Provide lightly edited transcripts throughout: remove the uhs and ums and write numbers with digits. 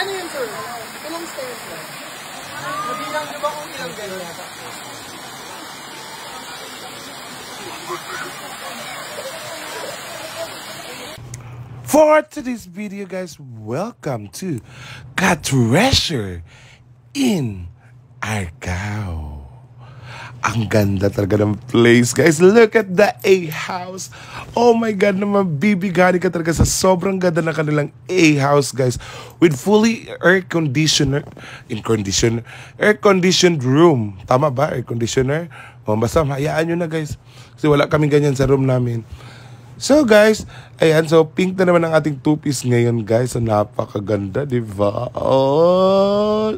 Paano yun, sir? Ilang stairs lang? Mabilang nyo ba kung ilang ganyan? For today's video, guys, welcome to Ka-Treasure in Argao. Ang ganda talaga ng place, guys. Look at the A-house. Oh my God, naman bibigani ka talaga sa sobrang ganda ng kanilang A-house, guys. With fully air-conditioned room. Tama ba? Air conditioner? O, basta hayaan nyo na, guys. Kasi wala kaming ganyan sa room namin. So guys, ayan, so pink na naman ang ating two-piece ngayon, guys. So napakaganda, di ba? Oh!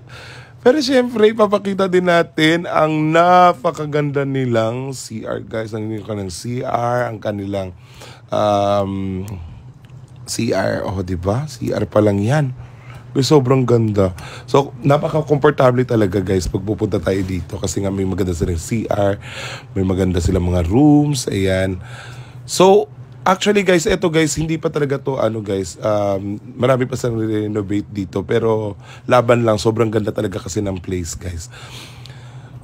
Pero syempre, ipapakita din natin ang napakaganda nilang CR, guys. Ang kanilang CR, ang kanilang CR. Oh, di ba? CR pa lang yan. Sobrang ganda. So, napaka-komportable talaga, guys, pag pupunta tayo dito. Kasi nga may maganda silang CR, may maganda silang mga rooms, ayan. So, actually, guys, eto, guys, hindi pa talaga to, guys, marami pa silang renovate dito, pero laban lang, sobrang ganda talaga kasi ng place, guys.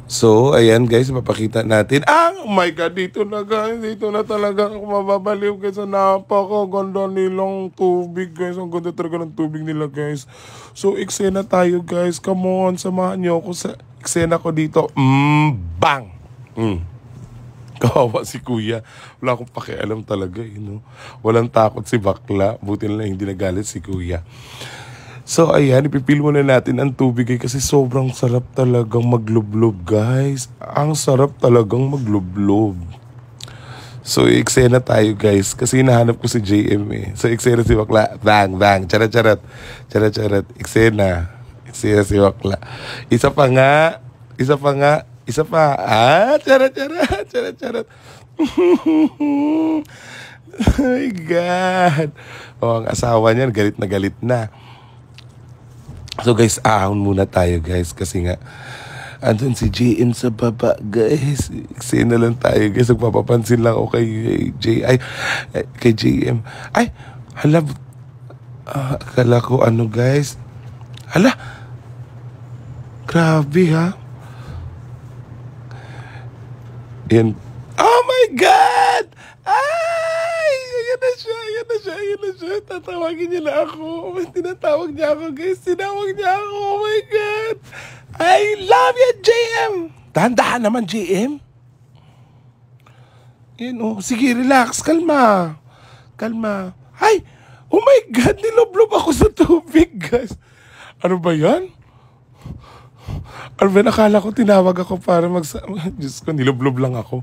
So, ayan, guys, mapakita natin. Oh my God, dito na, guys, dito na talaga ako mababaliw, guys. Napakaganda nilang tubig, guys. Ang ganda talaga ng tubig nila, guys. So, eksena tayo, guys. Come on, samahan niyo ako sa eksena ko dito. Bang! Kawawa si kuya. Wala akong pakialam talaga, Walang takot si bakla. Buti na lang hindi nagalit si kuya. So, ayan, ipipil muna natin ang tubig, kasi sobrang sarap talagang maglublob, guys. Ang sarap talagang maglublob. So, eksena tayo, guys, kasi hinahanap ko si JM, So, eksena si bakla. Bang, bang. Charat-charat. Charat-charat. Eksena. Eksena si bakla. Isa pa. Charat-charat. Charat-charat. Oh my God. Oh, ang asawa niyan, galit na. So guys, ahon muna tayo, guys, kasi nga andun si JM sa baba, guys. Eksena lang tayo, guys. Nagpapapansin lang ako kay JM. Ay, hala, akala ko guys. Hala, grabe, ha. Yan. Oh my God! Ay! Ayan na siya. Tatawagin niya na ako. Tinatawag niya ako, guys. Tinawag niya ako. Oh my God! I love you, JM! Dahan-dahan naman, JM. Yan, sige, relax. Kalma. Ay! Oh my God! Niloblob ako sa tubig, guys. Ano ba yan? Alvin, akala ko tinawag ako para Diyos ko, nilublob lang ako.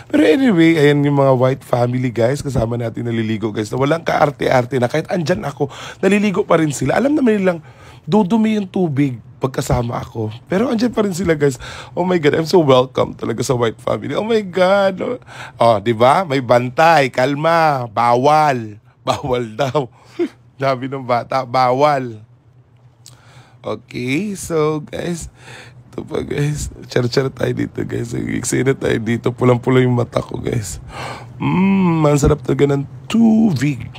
Pero anyway, ayan yung mga white family, guys. Kasama natin naliligo, guys. Na walang kaarte-arte na kahit andyan ako, naliligo pa rin sila. Alam naman nilang dudumi yung tubig pagkasama ako. Pero andyan pa rin sila, guys. Oh my God, I'm so welcome talaga sa white family. Oh my God. Oh, di ba? May bantay. Kalma. Bawal. Bawal daw. Sabi ng bata, bawal. Okay, so guys, ito pa, guys. Chara-chara tayo dito, guys. Eksena tayo dito. Pulang-pula yung mata ko, guys. Ang sarap talaga ng tubig.